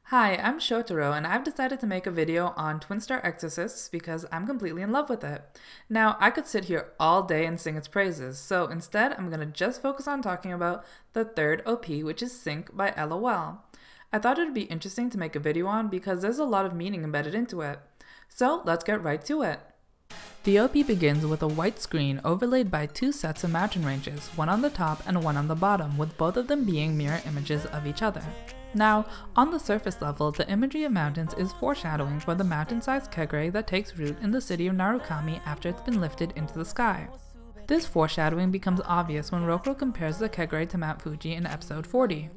Hi, I'm Shotaro, and I've decided to make a video on Twin Star Exorcists because I'm completely in love with it. Now, I could sit here all day and sing its praises, so instead I'm going to just focus on talking about the third OP, which is Sync by LOL. I thought it would be interesting to make a video on because there's a lot of meaning embedded into it. So let's get right to it. The OP begins with a white screen overlaid by two sets of mountain ranges, one on the top and one on the bottom, with both of them being mirror images of each other. Now, on the surface level, the imagery of mountains is foreshadowing for the mountain-sized kegre that takes root in the city of Narukami after it's been lifted into the sky. This foreshadowing becomes obvious when Rokuro compares the kegre to Mount Fuji in episode 40.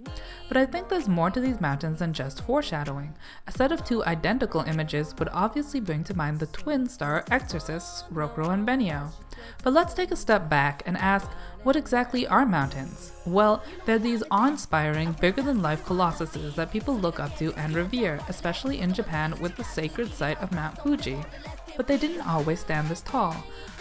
But I think there's more to these mountains than just foreshadowing. A set of two identical images would obviously bring to mind the twin star exorcists, Rokuro and Benio. But let's take a step back and ask, what exactly are mountains? Well, they're these awe-inspiring, bigger-than-life colossuses that people look up to and revere, especially in Japan with the sacred site of Mount Fuji. But they didn't always stand this tall.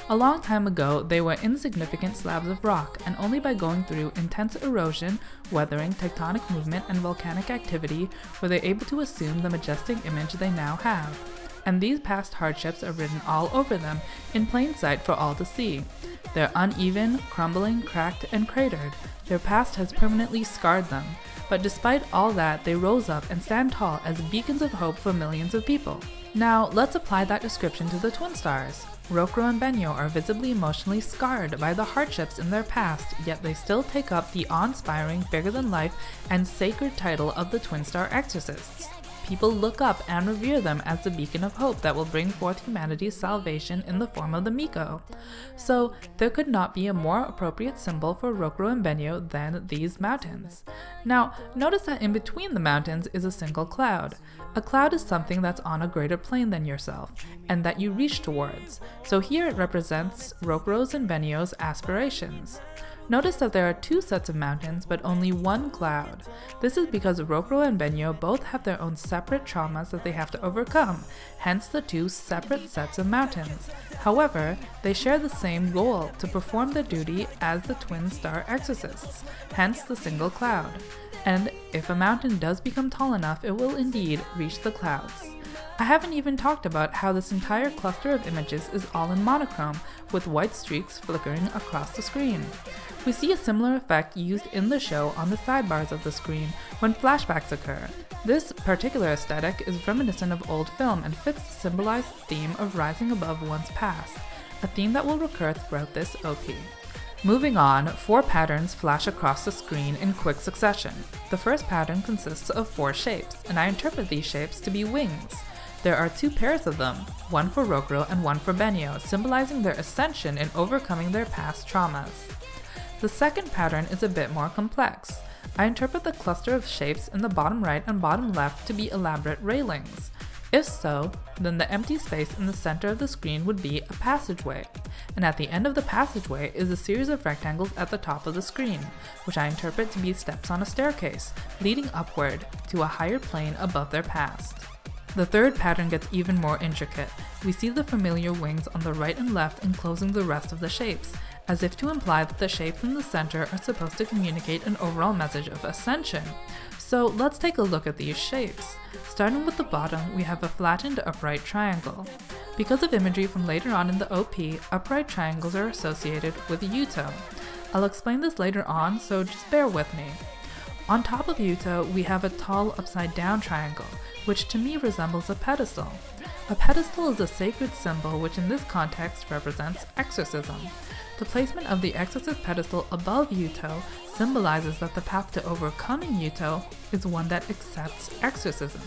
A long time ago, they were insignificant slabs of rock, and only by going through intense erosion, weathering, tectonic movement, and volcanic activity were they able to assume the majestic image they now have. And these past hardships are written all over them, in plain sight for all to see. They're uneven, crumbling, cracked, and cratered. Their past has permanently scarred them. But despite all that, they rose up and stand tall as beacons of hope for millions of people. Now, let's apply that description to the twin stars. Rokuro and Benio are visibly emotionally scarred by the hardships in their past, yet they still take up the awe-inspiring, bigger-than-life, and sacred title of the Twin Star Exorcists. People look up and revere them as the beacon of hope that will bring forth humanity's salvation in the form of the Miko. So, there could not be a more appropriate symbol for Rokuro and Benio than these mountains. Now, notice that in between the mountains is a single cloud. A cloud is something that's on a greater plane than yourself, and that you reach towards. So here it represents Rokuro's and Benio's aspirations. Notice that there are two sets of mountains, but only one cloud. This is because Rokuro and Benio both have their own separate traumas that they have to overcome, hence the two separate sets of mountains. However, they share the same goal, to perform their duty as the Twin Star Exorcists, hence the single cloud. And if a mountain does become tall enough, it will indeed reach the clouds. I haven't even talked about how this entire cluster of images is all in monochrome, with white streaks flickering across the screen. We see a similar effect used in the show on the sidebars of the screen when flashbacks occur. This particular aesthetic is reminiscent of old film and fits the symbolized theme of rising above one's past, a theme that will recur throughout this OP. Moving on, 4 patterns flash across the screen in quick succession. The first pattern consists of 4 shapes, and I interpret these shapes to be wings. There are 2 pairs of them, one for Rokuro and one for Benio, symbolizing their ascension in overcoming their past traumas. The second pattern is a bit more complex. I interpret the cluster of shapes in the bottom right and bottom left to be elaborate railings. If so, then the empty space in the center of the screen would be a passageway, and at the end of the passageway is a series of rectangles at the top of the screen, which I interpret to be steps on a staircase, leading upward to a higher plane above their past. The third pattern gets even more intricate. We see the familiar wings on the right and left enclosing the rest of the shapes, as if to imply that the shapes in the center are supposed to communicate an overall message of ascension. So let's take a look at these shapes. Starting with the bottom, we have a flattened upright triangle. Because of imagery from later on in the OP, upright triangles are associated with Yuto. I'll explain this later on, so just bear with me. On top of Yuto, we have a tall upside-down triangle, which to me resembles a pedestal. A pedestal is a sacred symbol which in this context represents exorcism. The placement of the exorcist pedestal above Yuto symbolizes that the path to overcoming Yuto is one that accepts exorcism.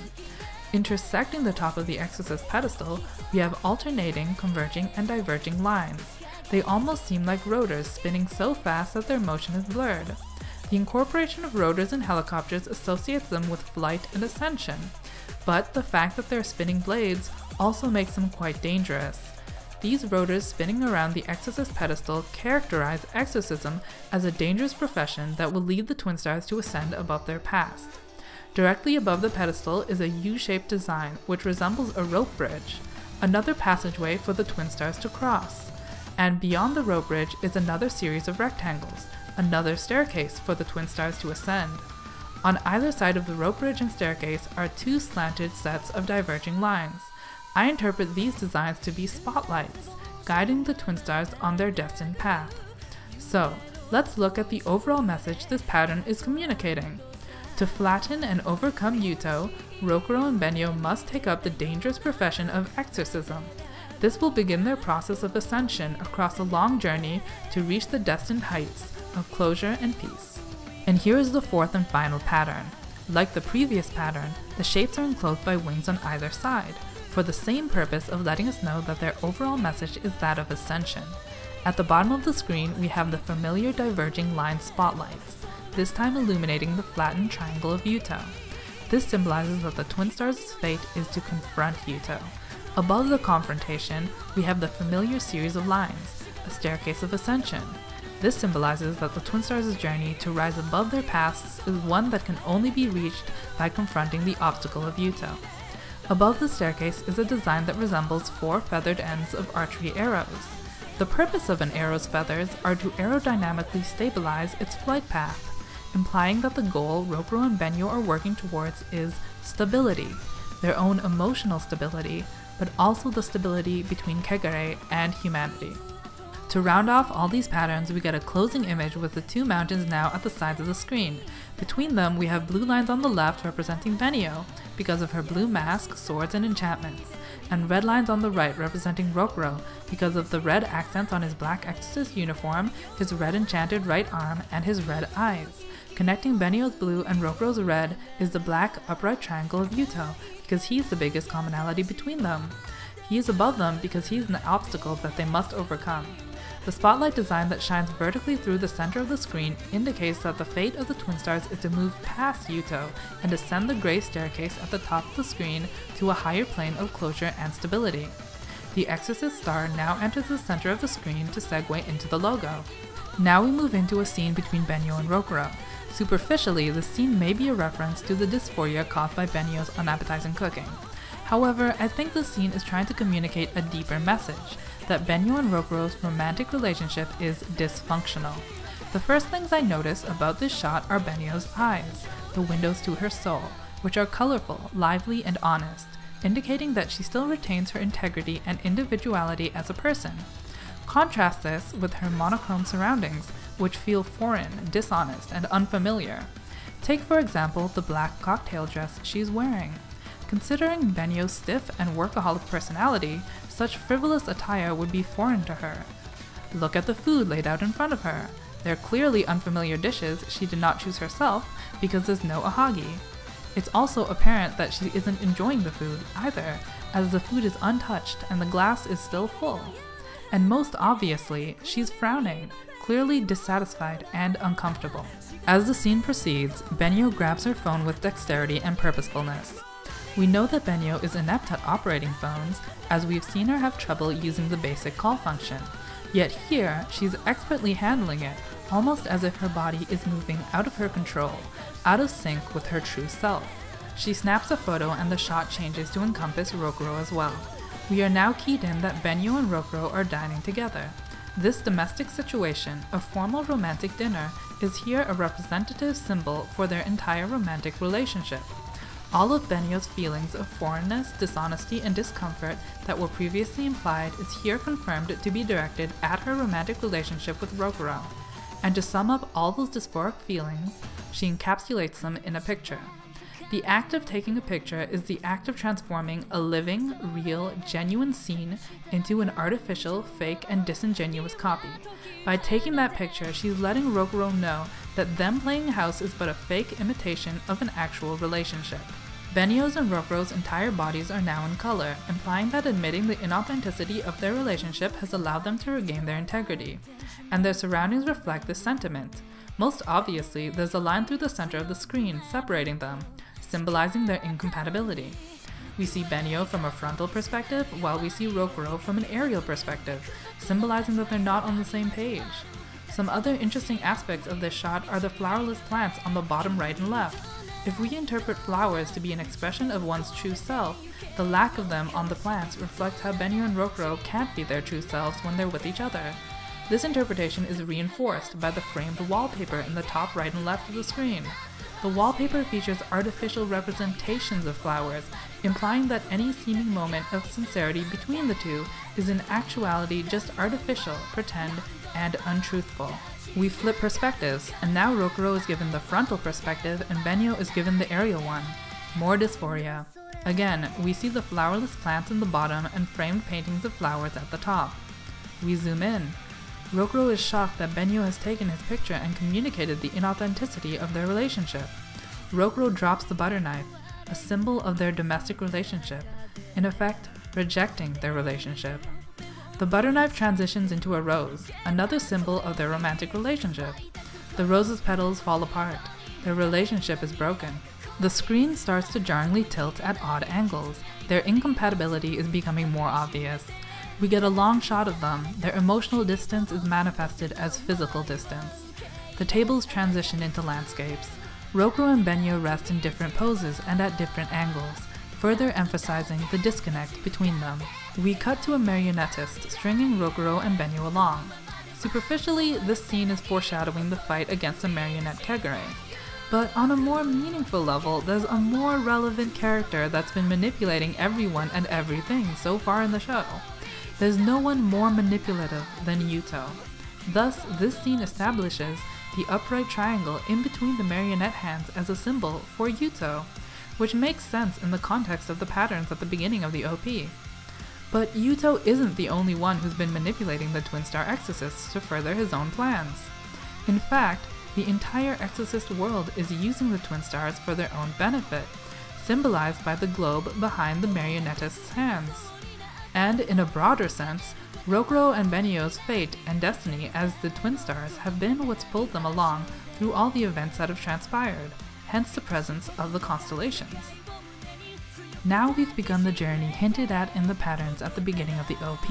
Intersecting the top of the exorcist pedestal, we have alternating, converging, and diverging lines. They almost seem like rotors spinning so fast that their motion is blurred. The incorporation of rotors in helicopters associates them with flight and ascension, but the fact that they're spinning blades also makes them quite dangerous. These rotors spinning around the exorcist pedestal characterize exorcism as a dangerous profession that will lead the twin stars to ascend above their past. Directly above the pedestal is a U-shaped design which resembles a rope bridge, another passageway for the twin stars to cross. And beyond the rope bridge is another series of rectangles, another staircase for the twin stars to ascend. On either side of the rope bridge and staircase are two slanted sets of diverging lines. I interpret these designs to be spotlights, guiding the twin stars on their destined path. So, let's look at the overall message this pattern is communicating. To flatten and overcome Yuto, Rokuro and Benyo must take up the dangerous profession of exorcism. This will begin their process of ascension across a long journey to reach the destined heights of closure and peace. And here is the fourth and final pattern. Like the previous pattern, the shapes are enclosed by wings on either side, for the same purpose of letting us know that their overall message is that of ascension. At the bottom of the screen, we have the familiar diverging line spotlights, this time illuminating the flattened triangle of Yuto. This symbolizes that the twin stars' fate is to confront Yuto. Above the confrontation, we have the familiar series of lines, a staircase of ascension. This symbolizes that the twin stars' journey to rise above their pasts is one that can only be reached by confronting the obstacle of Yuto. Above the staircase is a design that resembles four feathered ends of archery arrows. The purpose of an arrow's feathers are to aerodynamically stabilize its flight path, implying that the goal Rokuro and Benyo are working towards is stability, their own emotional stability, but also the stability between Kegare and humanity. To round off all these patterns, we get a closing image with the two mountains now at the sides of the screen. Between them, we have blue lines on the left representing Benyo, because of her blue mask, swords, and enchantments, and red lines on the right representing Rokuro, because of the red accents on his black exorcist uniform, his red enchanted right arm, and his red eyes. Connecting Benyo's blue and Rokuro's red is the black upright triangle of Yuto, because he's the biggest commonality between them. He is above them because he's an obstacle that they must overcome. The spotlight design that shines vertically through the center of the screen indicates that the fate of the twin stars is to move past Yuto and ascend the gray staircase at the top of the screen to a higher plane of closure and stability. The Exorcist star now enters the center of the screen to segue into the logo. Now we move into a scene between Benyo and Rokuro. Superficially, the scene may be a reference to the dysphoria caused by Benyo's unappetizing cooking. However, I think the scene is trying to communicate a deeper message, that Benyo and Rokuro's romantic relationship is dysfunctional. The first things I notice about this shot are Benyo's eyes, the windows to her soul, which are colorful, lively, and honest, indicating that she still retains her integrity and individuality as a person. Contrast this with her monochrome surroundings, which feel foreign, dishonest, and unfamiliar. Take for example the black cocktail dress she's wearing. Considering Benyo's stiff and workaholic personality, such frivolous attire would be foreign to her. Look at the food laid out in front of her. They're clearly unfamiliar dishes she did not choose herself because there's no ahagi. It's also apparent that she isn't enjoying the food either, as the food is untouched and the glass is still full. And most obviously, she's frowning, clearly dissatisfied and uncomfortable. As the scene proceeds, Benyo grabs her phone with dexterity and purposefulness. We know that Benyo is inept at operating phones, as we've seen her have trouble using the basic call function. Yet here, she's expertly handling it, almost as if her body is moving out of her control, out of sync with her true self. She snaps a photo and the shot changes to encompass Rokuro as well. We are now keyed in that Benyo and Rokuro are dining together. This domestic situation, a formal romantic dinner, is here a representative symbol for their entire romantic relationship. All of Benyo's feelings of foreignness, dishonesty, and discomfort that were previously implied is here confirmed to be directed at her romantic relationship with Rokuro. And to sum up all those dysphoric feelings, she encapsulates them in a picture. The act of taking a picture is the act of transforming a living, real, genuine scene into an artificial, fake, and disingenuous copy. By taking that picture, she's letting Rokuro know that them playing house is but a fake imitation of an actual relationship. Benyo's and Rokuro's entire bodies are now in color, implying that admitting the inauthenticity of their relationship has allowed them to regain their integrity, and their surroundings reflect this sentiment. Most obviously, there's a line through the center of the screen separating them, symbolizing their incompatibility. We see Benyo from a frontal perspective, while we see Rokuro from an aerial perspective, symbolizing that they're not on the same page. Some other interesting aspects of this shot are the flowerless plants on the bottom right and left. If we interpret flowers to be an expression of one's true self, the lack of them on the plants reflects how Benyo and Rokuro can't be their true selves when they're with each other. This interpretation is reinforced by the framed wallpaper in the top right and left of the screen. The wallpaper features artificial representations of flowers, implying that any seeming moment of sincerity between the two is in actuality just artificial, pretend, and untruthful. We flip perspectives, and now Rokuro is given the frontal perspective and Benyo is given the aerial one. More dysphoria. Again, we see the flowerless plants in the bottom and framed paintings of flowers at the top. We zoom in. Rokuro is shocked that Benyo has taken his picture and communicated the inauthenticity of their relationship. Rokuro drops the butter knife, a symbol of their domestic relationship, in effect, rejecting their relationship. The butter knife transitions into a rose, another symbol of their romantic relationship. The rose's petals fall apart. Their relationship is broken. The screen starts to jarringly tilt at odd angles. Their incompatibility is becoming more obvious. We get a long shot of them. Their emotional distance is manifested as physical distance. The tables transition into landscapes. Rokuro and Benyo rest in different poses and at different angles, further emphasizing the disconnect between them. We cut to a marionettist stringing Rokuro and Benyo along. Superficially, this scene is foreshadowing the fight against a marionette Kegure. But on a more meaningful level, there's a more relevant character that's been manipulating everyone and everything so far in the show. There's no one more manipulative than Yuto. Thus, this scene establishes the upright triangle in between the marionette hands as a symbol for Yuto, which makes sense in the context of the patterns at the beginning of the OP. But Yuto isn't the only one who's been manipulating the Twin Star Exorcists to further his own plans. In fact, the entire Exorcist world is using the Twin Stars for their own benefit, symbolized by the globe behind the marionettist's hands. And in a broader sense, Rokuro and Benyo's fate and destiny as the Twin Stars have been what's pulled them along through all the events that have transpired, hence the presence of the constellations. Now we've begun the journey hinted at in the patterns at the beginning of the OP.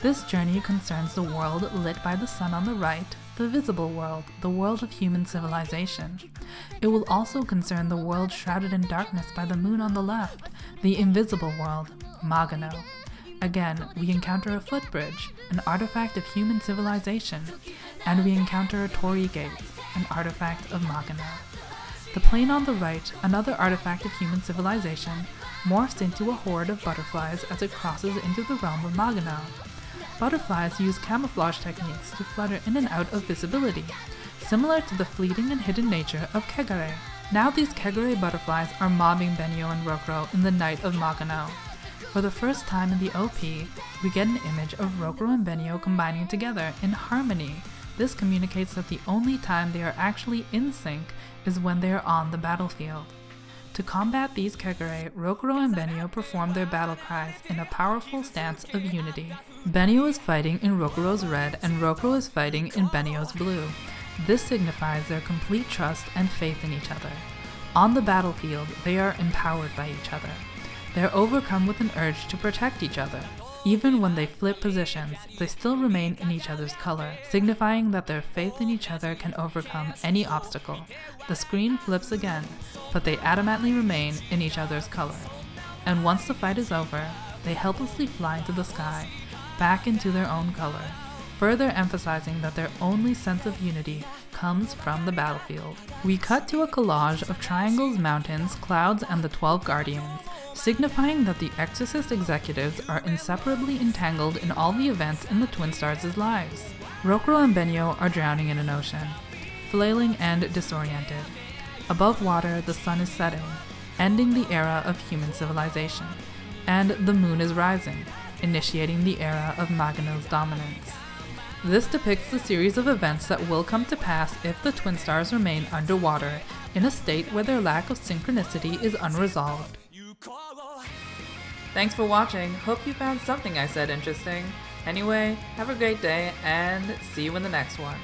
This journey concerns the world lit by the sun on the right, the visible world, the world of human civilization. It will also concern the world shrouded in darkness by the moon on the left, the invisible world, Magano. Again, we encounter a footbridge, an artifact of human civilization, and we encounter a torii gate, an artifact of Magano. The plane on the right, another artifact of human civilization, morphs into a horde of butterflies as it crosses into the realm of Magano. Butterflies use camouflage techniques to flutter in and out of visibility, similar to the fleeting and hidden nature of Kegure. Now these Kegure butterflies are mobbing Benyo and Rokuro in the night of Magano. For the first time in the OP, we get an image of Rokuro and Benyo combining together in harmony. This communicates that the only time they are actually in sync is when they are on the battlefield. To combat these Kegure, Rokuro and Benyo perform their battle cries in a powerful stance of unity. Benyo is fighting in Rokuro's red and Rokuro is fighting in Benyo's blue. This signifies their complete trust and faith in each other. On the battlefield, they are empowered by each other. They're overcome with an urge to protect each other. Even when they flip positions, they still remain in each other's color, signifying that their faith in each other can overcome any obstacle. The screen flips again, but they adamantly remain in each other's color. And once the fight is over, they helplessly fly into the sky, back into their own color, further emphasizing that their only sense of unity comes from the battlefield. We cut to a collage of triangles, mountains, clouds, and the 12 guardians, signifying that the Exorcist executives are inseparably entangled in all the events in the Twin Stars' lives. Rokuro and Benyo are drowning in an ocean, flailing and disoriented. Above water, the sun is setting, ending the era of human civilization, and the moon is rising, initiating the era of Magano's dominance. This depicts the series of events that will come to pass if the Twin Stars remain underwater, in a state where their lack of synchronicity is unresolved. Thanks for watching. Hope you found something I said interesting. Anyway, have a great day and see you in the next one.